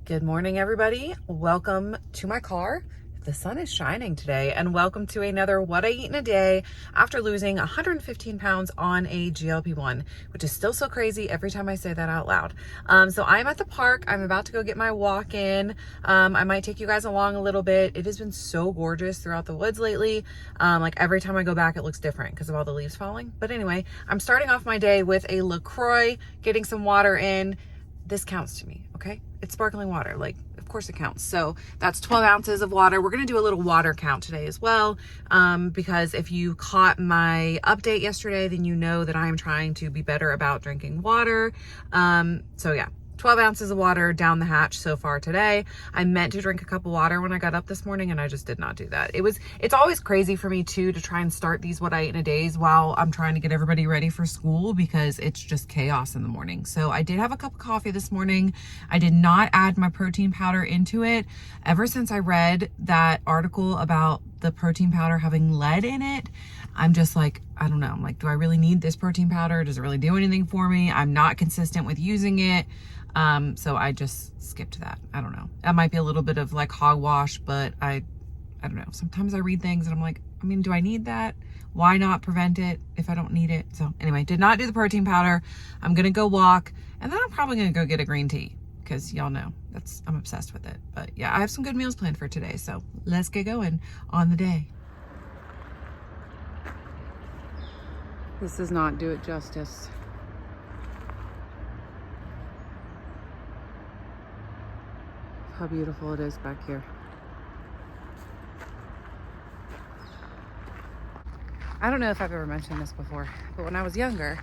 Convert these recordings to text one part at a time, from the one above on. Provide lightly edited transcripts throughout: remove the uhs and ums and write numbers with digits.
Good morning, everybody. Welcome to my car. The sun is shining today, and welcome to another What I Eat in a Day after losing 115 pounds on a GLP1, which is still so crazy every time I say that out loud. So I'm at the park. I'm about to go get my walk in. I might take you guys along a little bit. It has been so gorgeous throughout the woods lately. Like every time I go back, it looks different because of all the leaves falling. But anyway, I'm starting off my day with a LaCroix, getting some water in. This counts to me, okay? It's sparkling water, like, of course it counts. So that's 12 ounces of water. We're gonna do a little water count today as well, because if you caught my update yesterday, then you know that I'm trying to be better about drinking water. So yeah, 12 ounces of water down the hatch so far today. I meant to drink a cup of water when I got up this morning and I just did not do that. It's always crazy for me too to try and start these What I Eat in a Days while I'm trying to get everybody ready for school because it's just chaos in the morning. So I did have a cup of coffee this morning. I did not add my protein powder into it. Ever since I read that article about the protein powder having lead in it, I'm just like, I don't know. I'm like, do I really need this protein powder? Does it really do anything for me? I'm not consistent with using it. So I just skipped that. I don't know. That might be a little bit of like hogwash, but I don't know. Sometimes I read things and I'm like, I mean, do I need that? Why not prevent it if I don't need it? So anyway, did not do the protein powder. I'm going to go walk and then I'm probably going to go get a green tea because y'all know I'm obsessed with it. But yeah, I have some good meals planned for today. So let's get going on the day. This does not do it justice. How beautiful it is back here. I don't know if I've ever mentioned this before, but when I was younger,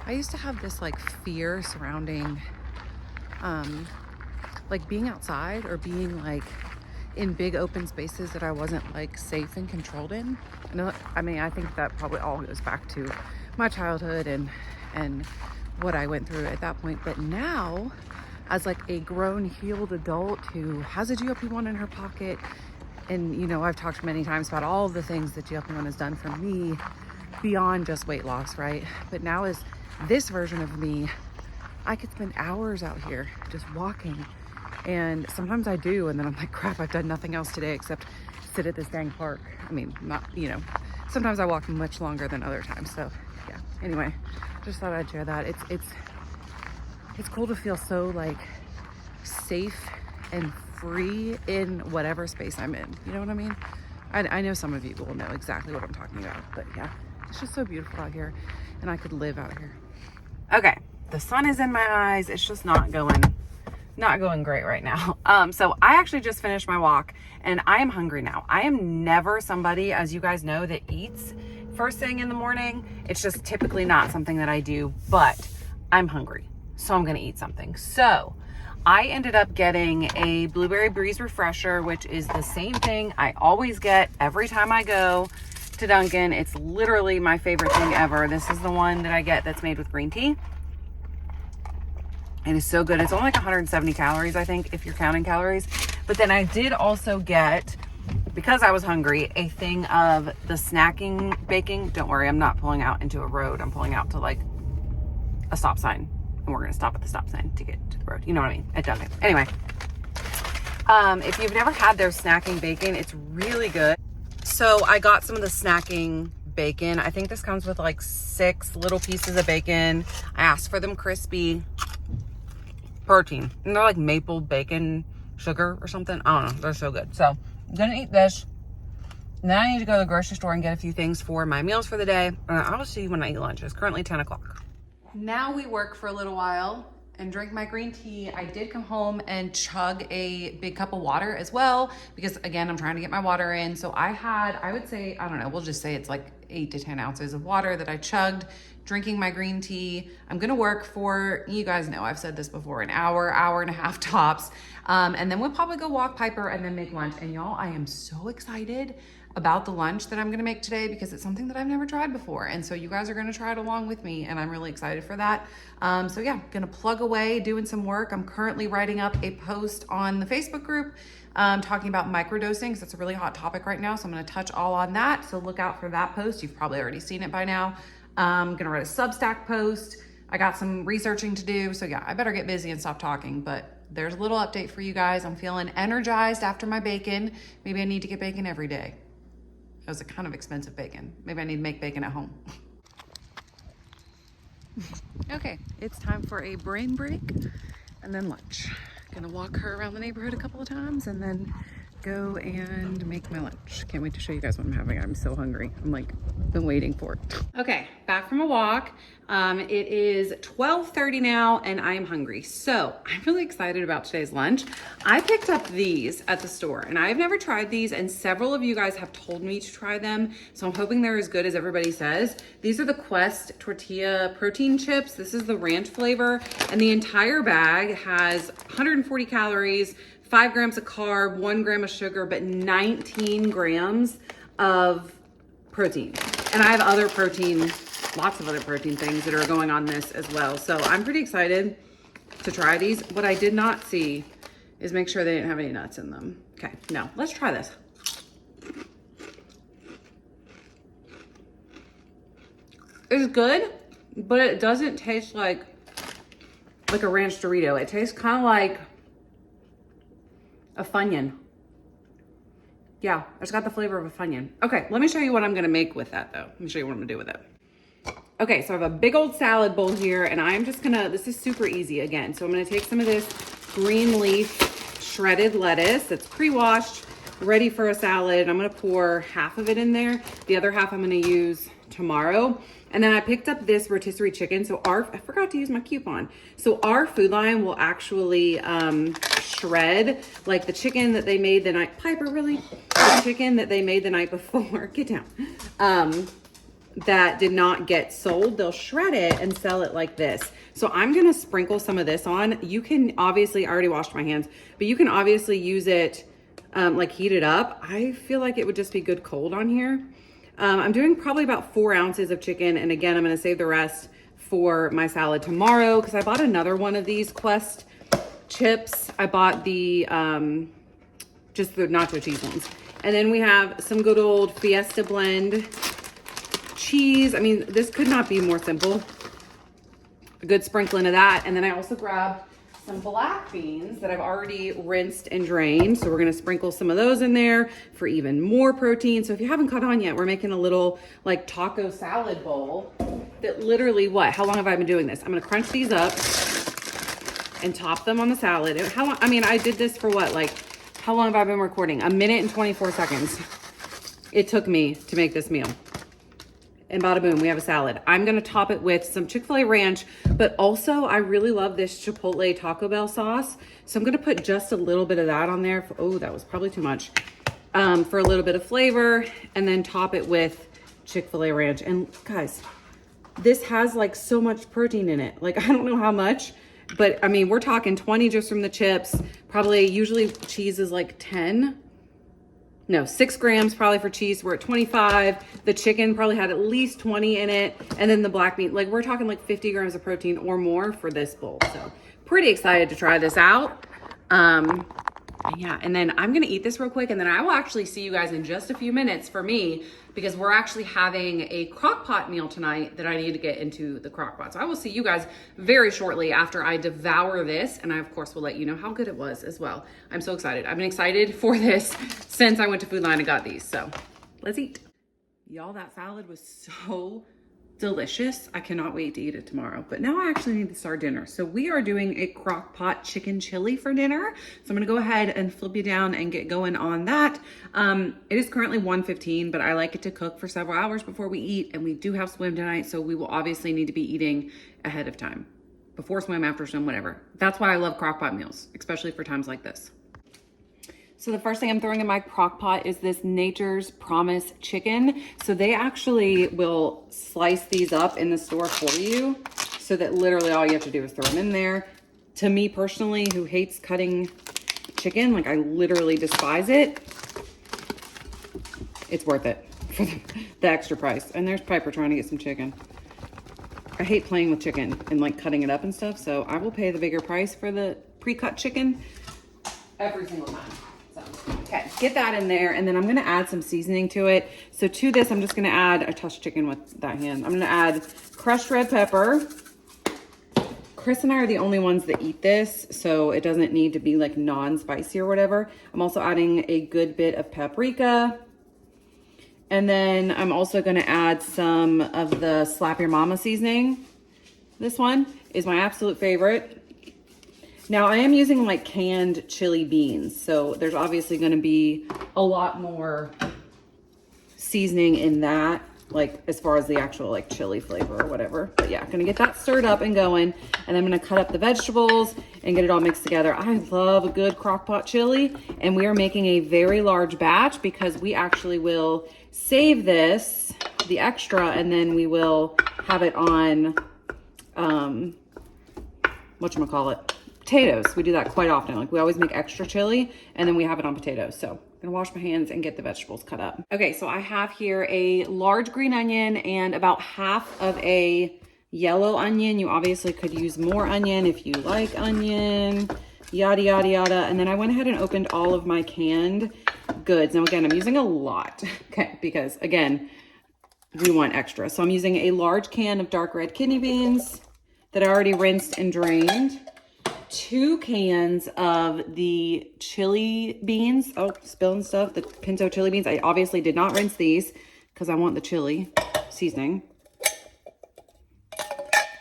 I used to have this like fear surrounding like being outside or being like in big open spaces that I wasn't like safe and controlled in. I mean, I think that probably all goes back to my childhood and what I went through at that point. But now, as like a grown, healed adult who has a GLP1 in her pocket, and you know, I've talked many times about all the things that GLP1 has done for me beyond just weight loss, right? But now as this version of me, I could spend hours out here just walking. And sometimes I do, and then I'm like, crap, I've done nothing else today except sit at this dang park. I mean, not, you know, sometimes I walk much longer than other times. So yeah, anyway, just thought I'd share that. It's cool to feel so like safe and free in whatever space I'm in. You know what I mean? I know some of you will know exactly what I'm talking about, but yeah, it's just so beautiful out here and I could live out here. Okay, the sun is in my eyes. It's just not going great right now. So I actually just finished my walk and I am hungry now. I am never somebody, as you guys know, that eats first thing in the morning. It's just typically not something that I do, but I'm hungry. So I'm gonna eat something. So I ended up getting a Blueberry Breeze Refresher, which is the same thing I always get every time I go to Dunkin'. It's literally my favorite thing ever. This is the one that I get that's made with green tea. It is so good. It's only like 170 calories, I think, if you're counting calories. But then I did also get, because I was hungry, a thing of the snacking baking. Don't worry, I'm not pulling out into a road. I'm pulling out to like a stop sign. And we're gonna stop at the stop sign to get to the road. You know what I mean? At Dunkin'. Anyway, if you've never had their snacking bacon, it's really good. So I got some of the snacking bacon. I think this comes with like 6 little pieces of bacon. I asked for them crispy. Protein. And they're like maple bacon sugar or something. I don't know. They're so good. So I'm gonna eat this. And then I need to go to the grocery store and get a few things for my meals for the day. I'll see you when I eat lunch. It's currently 10 o'clock. Now we work for a little while and drink my green tea. I did come home and chug a big cup of water as well, because again, I'm trying to get my water in. So I would say, I don't know, we'll just say it's like 8 to 10 ounces of water that I chugged, drinking my green tea. I'm gonna work for, you guys know, I've said this before, an hour and a half tops. And then we'll probably go walk Piper and then make lunch. And y'all, I am so excited about the lunch that I'm gonna make today because it's something that I've never tried before. And so you guys are gonna try it along with me and I'm really excited for that. So yeah, gonna plug away, doing some work. I'm currently writing up a post on the Facebook group talking about microdosing because it's a really hot topic right now. So I'm gonna touch all on that. So look out for that post. You've probably already seen it by now. I'm gonna write a Substack post. I got some researching to do. So yeah, I better get busy and stop talking, but there's a little update for you guys. I'm feeling energized after my bacon. Maybe I need to get bacon every day. It was a kind of expensive bacon. Maybe I need to make bacon at home. Okay, it's time for a brain break and then lunch. Gonna walk her around the neighborhood a couple of times and then go and make my lunch. Can't wait to show you guys what I'm having. I'm so hungry. I'm like, been waiting for it. Okay, back from a walk. It is 12:30 now and I am hungry. So I'm really excited about today's lunch. I picked up these at the store and I've never tried these and several of you guys have told me to try them. So I'm hoping they're as good as everybody says. These are the Quest tortilla protein chips. This is the ranch flavor and the entire bag has 140 calories, 5 grams of carb, 1 gram of sugar, but 19 grams of protein. And I have other protein, lots of other protein things that are going on this as well. So I'm pretty excited to try these. What I did not see is make sure they didn't have any nuts in them. Okay, no, let's try this. It's good, but it doesn't taste like a ranch Dorito. It tastes kind of like a Funyun. Yeah, it's got the flavor of a Funyun. Okay, let me show you what I'm gonna make with that though. Let me show you what I'm gonna do with it. Okay, so I have a big old salad bowl here and I'm just gonna, this is super easy again. So I'm gonna take some of this green leaf shredded lettuce that's pre-washed, ready for a salad. I'm gonna pour half of it in there. The other half I'm gonna use tomorrow. And then I picked up this rotisserie chicken. So I forgot to use my coupon. So our Food Line will actually shred like the chicken that they made the night, Piper, really? The chicken that they made the night before, get down, that did not get sold. They'll shred it and sell it like this. So I'm gonna sprinkle some of this on. You can obviously, I already washed my hands, but you can obviously use it, like heat it up. I feel like it would just be good cold on here. I'm doing probably about 4 ounces of chicken. And again, I'm gonna save the rest for my salad tomorrow because I bought another one of these Quest chips. I bought the, just the nacho cheese ones. And then we have some good old Fiesta blend cheese. I mean, this could not be more simple. A good sprinkling of that. And then I also grabbed some black beans that I've already rinsed and drained. So we're gonna sprinkle some of those in there for even more protein. So if you haven't caught on yet, we're making a little like taco salad bowl that literally how long have I been doing this? I'm gonna crunch these up and top them on the salad. How long, I mean, I did this for what, like, how long have I been recording? 1 minute and 24 seconds. It took me to make this meal. And bada boom, we have a salad. I'm gonna top it with some Chick-fil-A ranch, but also I really love this Chipotle Taco Bell sauce. So I'm gonna put just a little bit of that on there. Oh, that was probably too much. For a little bit of flavor, and then top it with Chick-fil-A ranch. And guys, this has like so much protein in it. Like, I don't know how much, but I mean, we're talking 20 just from the chips. Probably, usually cheese is like 6 grams probably for cheese. We're at 25. The chicken probably had at least 20 in it. And then the black bean, like we're talking like 50 grams of protein or more for this bowl. So pretty excited to try this out. Yeah, and then I'm gonna eat this real quick and then I will actually see you guys in just a few minutes for me because we're actually having a Crockpot meal tonight that I need to get into the Crockpot. So I will see you guys very shortly after I devour this and I of course will let you know how good it was as well. I'm so excited. I've been excited for this since I went to Food Line and got these. So let's eat. Y'all, that salad was so delicious. I cannot wait to eat it tomorrow. But now I actually need to start dinner. So we are doing a Crockpot chicken chili for dinner. So I'm gonna go ahead and flip you down and get going on that. It is currently 1:15, but I like it to cook for several hours before we eat. And we do have swim tonight, so we will obviously need to be eating ahead of time. Before swim, after swim, whatever. That's why I love Crockpot meals, especially for times like this. So the first thing I'm throwing in my crock pot is this Nature's Promise chicken. So they actually will slice these up in the store for you so that literally all you have to do is throw them in there. To me personally, who hates cutting chicken, like I literally despise it, it's worth it for the extra price. And there's Piper trying to get some chicken. I hate playing with chicken and like cutting it up and stuff. So I will pay the bigger price for the pre-cut chicken every single time. Okay, get that in there, and then I'm gonna add some seasoning to it. So to this, I'm just gonna add, I touched chicken with that hand. I'm gonna add crushed red pepper, Chris and I are the only ones that eat this, so it doesn't need to be like non-spicy or whatever. I'm also adding a good bit of paprika. And then I'm also gonna add some of the Slap Your Mama seasoning. This one is my absolute favorite. Now I am using like canned chili beans, so there's obviously gonna be a lot more seasoning in that, like as far as the actual like chili flavor or whatever. But yeah, gonna get that stirred up and going, and I'm gonna cut up the vegetables and get it all mixed together. I love a good Crockpot chili, and we are making a very large batch because we actually will save this, the extra, and then we will have it on, whatchamacallit, potatoes. We do that quite often. Like we always make extra chili and then we have it on potatoes. So I'm gonna wash my hands and get the vegetables cut up. Okay, so I have here a large green onion and about half of a yellow onion. You obviously could use more onion if you like onion, yada, yada, yada. And then I went ahead and opened all of my canned goods. Now again, I'm using a lot, okay, because again, we want extra. So I'm using a large can of dark red kidney beans that I already rinsed and drained. 2 cans of the chili beans. Oh, spilling stuff. The pinto chili beans. I obviously did not rinse these because I want the chili seasoning.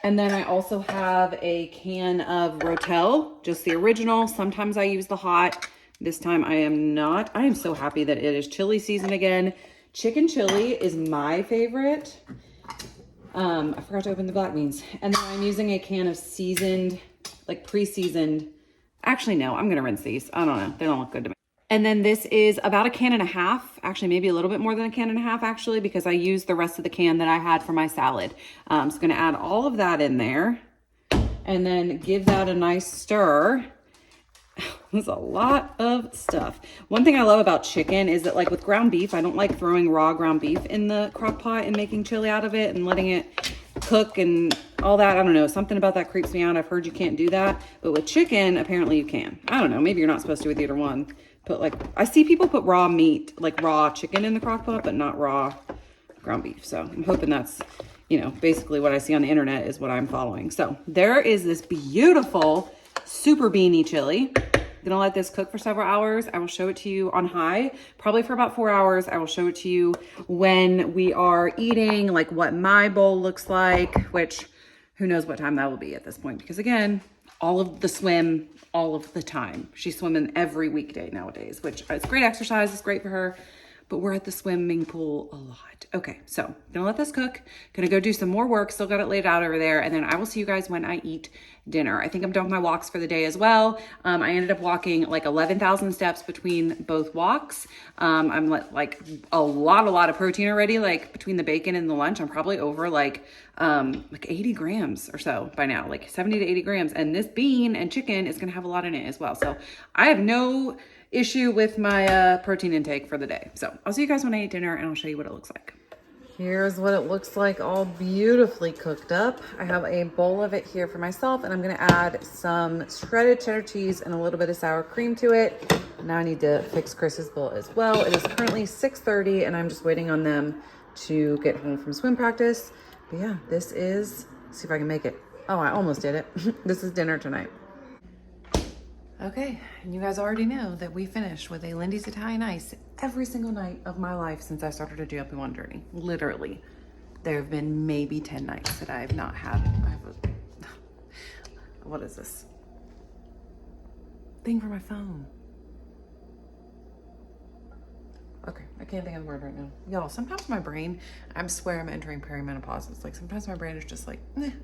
And then I also have a can of Rotel, just the original. Sometimes I use the hot. This time I am not. I am so happy that it is chili season again. Chicken chili is my favorite. I forgot to open the black beans. And then I'm using a can of seasoned, like pre-seasoned. Actually, no, I'm gonna rinse these. I don't know, they don't look good to me. And then this is about a can and a half, actually maybe a little bit more than a can and a half actually, because I used the rest of the can that I had for my salad. So gonna add all of that in there and then give that a nice stir. There's a lot of stuff. One thing I love about chicken is that like with ground beef, I don't like throwing raw ground beef in the crock pot and making chili out of it and letting it cook and all that. I don't know, something about that creeps me out. I've heard you can't do that, but with chicken, apparently you can. I don't know, maybe you're not supposed to with either one. Put like, I see people put raw meat, like raw chicken in the crock pot, but not raw ground beef. So I'm hoping that's, you know, basically what I see on the internet is what I'm following. So there is this beautiful super beany chili. I'm gonna let this cook for several hours. I will show it to you on high, probably for about 4 hours. I will show it to you when we are eating, like what my bowl looks like, which who knows what time that will be at this point. Because again, all of the swim, all of the time. She's swimming every weekday nowadays, which is great exercise. It's great for her. But we're at the swimming pool a lot. Okay, so gonna let this cook. Gonna go do some more work. Still got it laid out over there. And then I will see you guys when I eat dinner. I think I'm done with my walks for the day as well. I ended up walking like 11,000 steps between both walks. I'm like a lot of protein already, like between the bacon and the lunch. I'm probably over like 80 grams or so by now, like 70 to 80 grams. And this bean and chicken is gonna have a lot in it as well. So I have no issue with my protein intake for the day. So I'll see you guys when I eat dinner and I'll show you what it looks like. Here's what it looks like all beautifully cooked up. I have a bowl of it here for myself and I'm gonna add some shredded cheddar cheese and a little bit of sour cream to it. Now I need to fix Chris's bowl as well. It is currently 6:30 and I'm just waiting on them to get home from swim practice. But yeah, this is, let's see if I can make it. Oh, I almost did it. This is dinner tonight. Okay, and you guys already know that we finish with a Lindy's Italian Ice every single night of my life since I started a GLP1 journey. Literally, there have been maybe 10 nights that I have not had. What is this? Thing for my phone. Okay, I can't think of the word right now. Y'all, sometimes my brain, I swear I'm entering perimenopause. It's like sometimes my brain is just like,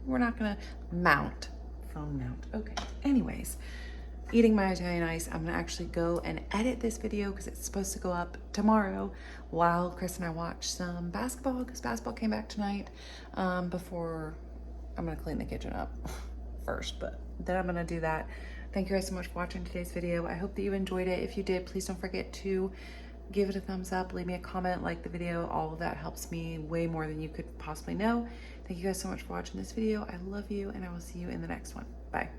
we're not gonna mount. Phone mount. Okay, anyways. Eating my Italian Ice. I'm gonna actually go and edit this video because it's supposed to go up tomorrow while Chris and I watch some basketball because basketball came back tonight. Before I'm gonna clean the kitchen up first, but then I'm gonna do that. Thank you guys so much for watching today's video. I hope that you enjoyed it. If you did, please don't forget to give it a thumbs up, leave me a comment, like the video. All of that helps me way more than you could possibly know. Thank you guys so much for watching this video. I love you and I will see you in the next one. Bye.